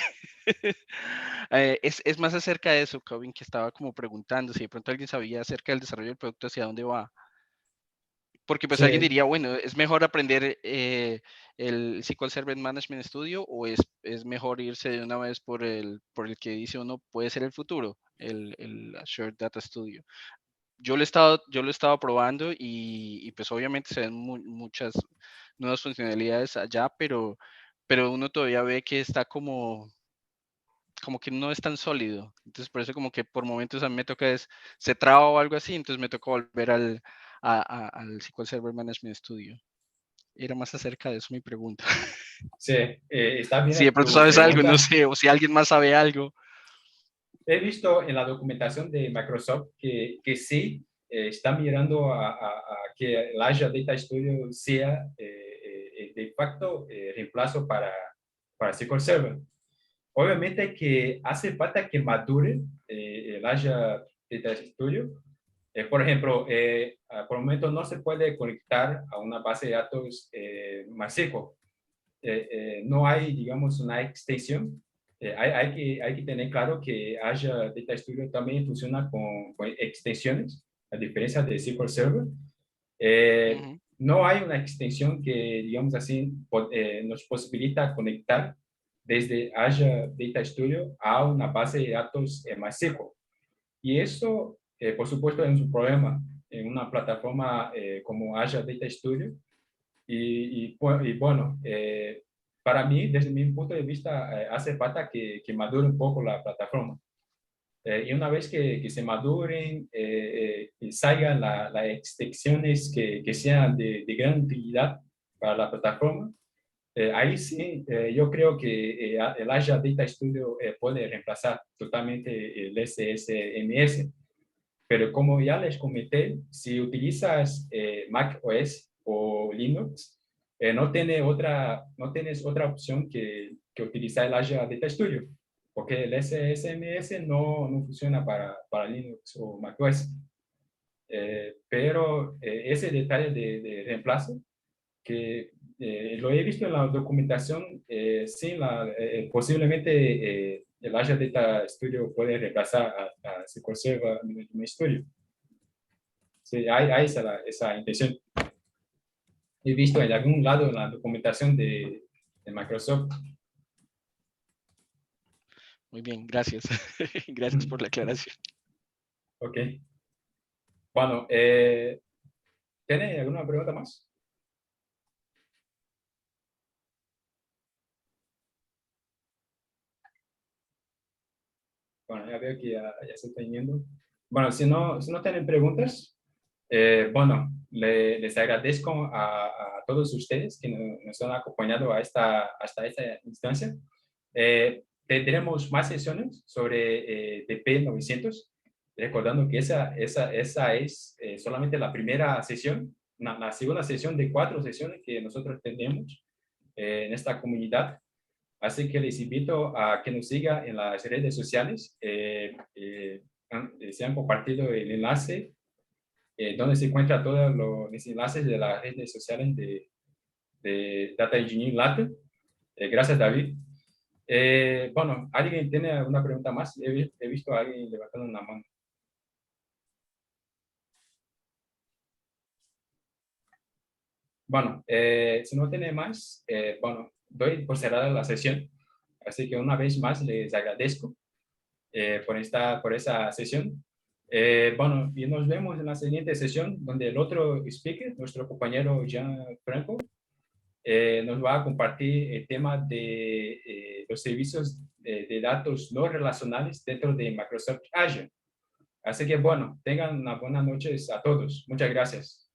Es más acerca de eso, Kevin, que estaba como preguntando si de pronto alguien sabía acerca del desarrollo del producto, hacia dónde va. Porque pues alguien Sí, diría, bueno, ¿es mejor aprender el SQL Server Management Studio o es mejor irse de una vez por el que dice uno puede ser el futuro, el Azure Data Studio? Yo lo he estado probando y pues obviamente se ven muchas nuevas funcionalidades allá, pero uno todavía ve que está como que no es tan sólido. Entonces por eso como que por momentos a mí me toca se traba o algo así, entonces me toca volver al SQL Server Management Studio. Era más acerca de eso mi pregunta. sí, está Si bien de pronto tu sabes algo, no pregunta. sé, o si alguien más sabe algo. He visto en la documentación de Microsoft que sí está mirando a que el Azure Data Studio sea de facto reemplazo para SQL Server. Obviamente que hace falta que madure el Azure Data Studio. Por ejemplo, por el momento no se puede conectar a una base de datos MySQL. No hay, digamos, una extensión. Hay que tener claro que Azure Data Studio también funciona con extensiones, a diferencia de SQL Server. Ujú. No hay una extensión que, digamos así, nos posibilita conectar desde Azure Data Studio a una base de datos MySQL. Y eso, por supuesto, es un problema en una plataforma como Azure Data Studio. Y bueno, para mí, desde mi punto de vista, hace falta que madure un poco la plataforma. Y una vez que se maduren y salgan las extensiones que sean de gran utilidad para la plataforma, ahí sí, yo creo que el Azure Data Studio puede reemplazar totalmente el SSMS. Pero como ya les comenté, si utilizas Mac OS o Linux, no tienes otra opción que utilizar el Azure Data Studio, porque el SSMS no funciona para Linux o macOS. Pero ese detalle de reemplazo, que lo he visto en la documentación, sí, posiblemente el Azure Data Studio puede reemplazar a SQL Server Management Studio. Sí, hay esa intención. He visto en algún lado en la documentación de Microsoft. Muy bien, gracias. Gracias por la aclaración. Ok. Bueno, ¿tiene alguna pregunta más? Bueno, ya veo que ya se está yendo. Bueno, si no tienen preguntas, bueno, les agradezco a todos ustedes que nos han acompañado hasta esta instancia. Tendremos más sesiones sobre DP900, recordando que esa es solamente la primera sesión, la segunda sesión de 4 sesiones que nosotros tenemos en esta comunidad. Así que les invito a que nos sigan en las redes sociales. Se han compartido el enlace donde se encuentra todos los enlaces de las redes sociales de Data Engineering Latam. Gracias, David. Bueno, ¿alguien tiene alguna pregunta más? He visto a alguien levantando una mano. Bueno, si no tiene más, bueno, doy por cerrada la sesión. Así que una vez más les agradezco por esa sesión. Bueno, y nos vemos en la siguiente sesión, donde el otro speaker, nuestro compañero Jean Franco, nos va a compartir el tema de los servicios de datos no relacionales dentro de Microsoft Azure. Así que bueno, tengan una buena noche a todos. Muchas gracias.